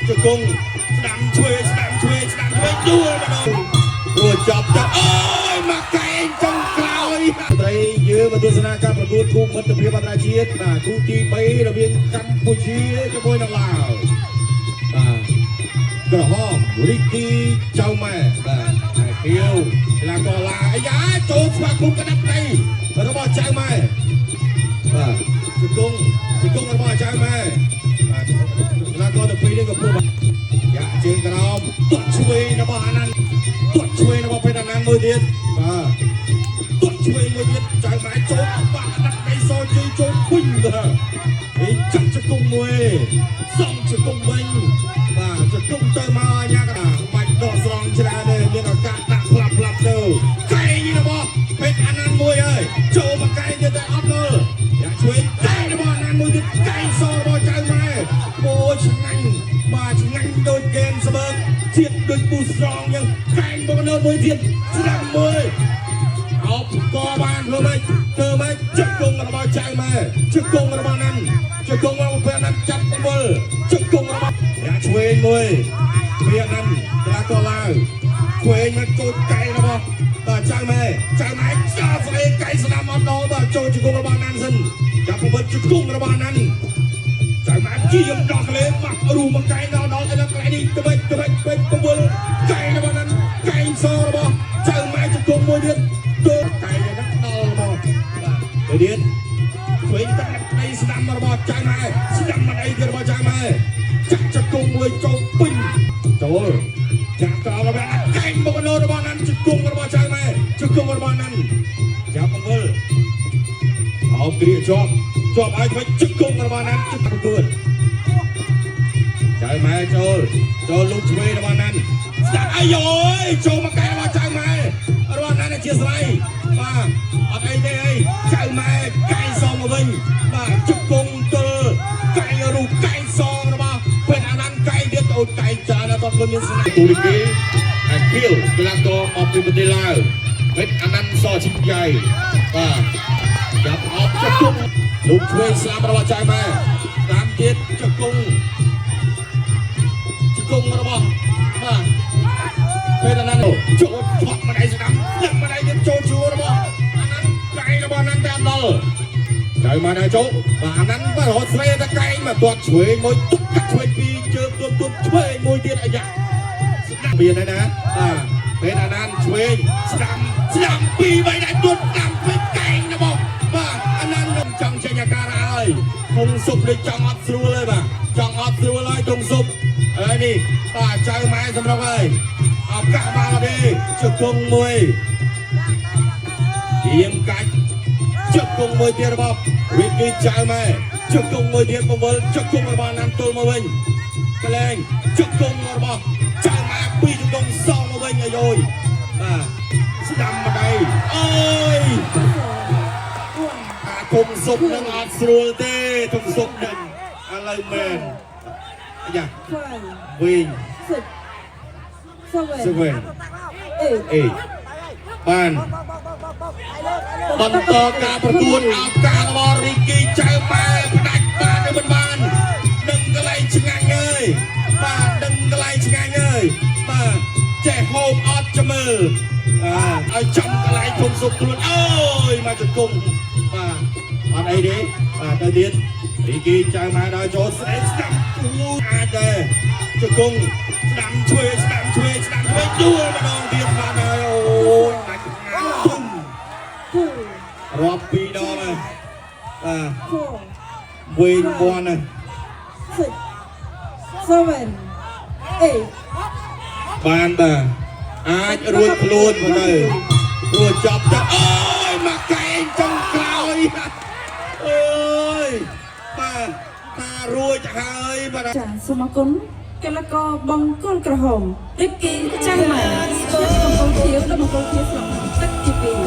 ជង្គង់ស្ដាំឆ្វេងដួលម្ដងរួចចប់ទៅអើយមកកែងចុងក្រោយត្រីយើងមកទស្សនាការប្រកួតគូមិត្តភាពអន្តរជាតិបាទគូទី3រវាងកម្ពុជាជាមួយនឹងឡាវបាទក្រហមរីគីចៅម៉ែបាទហើយពីវកីឡាករឡាអាយ៉ាចូលស្វាគមន៍កណ្ដាប់ដៃរបស់ចៅម៉ែបាទជង្គង់របស់ចៅម៉ែបាទកីឡាករទៅពីនេះក៏ព្រោះយ៉ាជើងក្រោមទាត់ឆ្វេងរបស់អាណាន់ទាត់ឆ្វេងរបស់ពេទ្យអាណាន់មួយទៀតបាទទាត់ឆ្វេងមួយទៀតចៅម៉ែចូលបាក់ដាក់ដៃសជើងចូលពេញបាទហើយចាក់ជង្គង់មួយសំជង្គង់វិញបាទជង្គង់ទៅមកអាយ៉ាកដាបាច់ដកស្រង់ច្រើនទេមានឱកាសដាក់ផ្លាប់ទៅកែងរបស់ពេទ្យអាណាន់មួយហើយចូលមកកែងទៀតតែអត់មើលយ៉ាឆ្វេងកែងរបស់អាណាន់មួយទៀតកែងសរបស់ចៅម៉ែអូឆ្ងាញ់បាទឆ្ងាញ់ដូចហ្គេមស្មើជាតិដូចពូស្រង់យ៉ាងកែងបងនៅមួយទៀតស្ដាំមើលអោបកបានធ្វើម៉េចជង្គង់របស់ចៅម៉ែជង្គង់របស់ណាន់ជង្គង់របស់ពេលណាន់ចាប់វល់ជង្គង់របស់យ៉ាឆ្វេងមួយពេលណាន់កីឡាករឡាវឆ្វេងមកចូលកែងរបស់បាទចៅម៉ែចាប់ស្អីកែងស្ដាំអត់ដល់បាទចូលជង្គង់របស់ណាន់សិនចាប់ប្រវត្តិជង្គង់របស់ណាន់ចៅម៉ែជាយំដោះកលេបាក់រូមកកែងដល់ឯនោះកន្លែងនេះទៅពេចពវល់កែងរបស់ណាន់កែងសរបស់ចៅម៉ែជង្គង់មួយទៀតទៅកែងហ្នឹងដល់មកបាទទៅទៀតឆ្វេងតាក់ដៃស្ដាំរបស់ចៅម៉ែស្ដាំមកដៃទៀតរបស់ចៅម៉ែចាក់ជង្គង់មួយចូលពេញចូលចាក់ក្រោមរបស់កែងមកនៅរបស់ណាន់ជង្គង់របស់ចៅម៉ែជង្គង់របស់ណាន់ចាប់ពវល់អោបគ្រាជាប់ឲ្យធ្វើជង្គង់របស់ណាន់ជង្គង់ទួតចៅម៉ែចូលលុកឆ្វេងរបស់ណាន់ស្ដាប់អាយអើយចូលមកកែរបស់ចៅម៉ែរបស់ណាន់ជាស្រ័យបាទអត់អីទេអីចៅម៉ែកែសងមកវិញបាទជង្គង់ទល់កែរូបកែសងរបស់ពេលអាណាន់កែទៀតអូនកែច្រើនអត់មានស្នាទូរីគីអាគីលកីឡាករអបពីប្រទេសឡាវពេលអាណាន់សឈិញយ៉ៃបាទចាប់អបជង្គង់លុកឆ្វេងស្លាប់របស់ចៅម៉ែតាមទៀតជង្គង់របស់បាទពេលអាណាន់ចូលឆក់មកដៃស្ដាំទឹកមកដៃទៀតចូលជួររបស់អាណាន់កែងរបស់អាណាន់តាមដល់ចៅម៉ែដល់ចូលបាទអាណាន់បាទរត់ស្វែតែកែងមកទាត់ឆ្វេងមួយទុកកាត់ឆ្វេងពីរជើងទួតឆ្វេងមួយទៀតអាយ៉ាស្ដាំមានហើយណាបាទពេលអាណាន់ឆ្វេងស្ដាំពីរបីដៃទួតស្ដាំពេកកែងរបស់បាទអាណាន់នឹងចង់ចេញអាការៈហើយធុងសុបដូចចង់អត់ស្រួលហើយបាទចង់អត់ស្រួលហើយធុងសុបហើយនេះបាទចៅម៉ែសម្រាប់ហើយឱកាសបានទេជង្គង់មួយទៀងកាច់ជង្គង់មួយទៀតរបស់វិគីចៅម៉ែជង្គង់មួយទៀតបង្វិលជង្គង់របស់ណាន់ទល់មកវិញកលែងជង្គង់របស់ចៅម៉ែពីរជង្គង់សងមកវិញអាយយបាទស្ដាំម្ដាយអើយធុងសុបនឹងអត់ស្រួលទេធុងសុបនឹងឥឡូវមែនយ៉ាវិញ7 8បានបន្តការប្រកួតឱកាសរបស់រីគីចៅម៉ែផ្ដាច់បានឬមិនបានដឹងកន្លែងឆ្ងាញ់ហើយបាទដឹងកន្លែងឆ្ងាញ់ហើយបាទចេះហូបអត់ចាំមើលឲ្យចំកន្លែងធំសុបខ្លួនអើយមកជង្គង់បាទអត់អីទេបាទទៅទៀតរីគីចៅម៉ែដល់ចូលស្ដាប់អាចទេជង្គង់ស្ដាំឆ្វេងដួលម្ដងទៀតបានហើយអូយដាច់ធំរាប់ពីរដងហើយបាទវិញពាន់ហើយបានបាទអាចរួចខ្លួនមកទៅរួចចប់ទៅអើយមកកែងចុងក្រោយអើយបាទថារួចហើយបាទចាសូមអរគុណកីឡាករបង្គោលក្រហមរីគីចៅម៉ែស្គរបង្គោលខៀវនិងបង្គោលខៀវស្លឹកទឹកទី2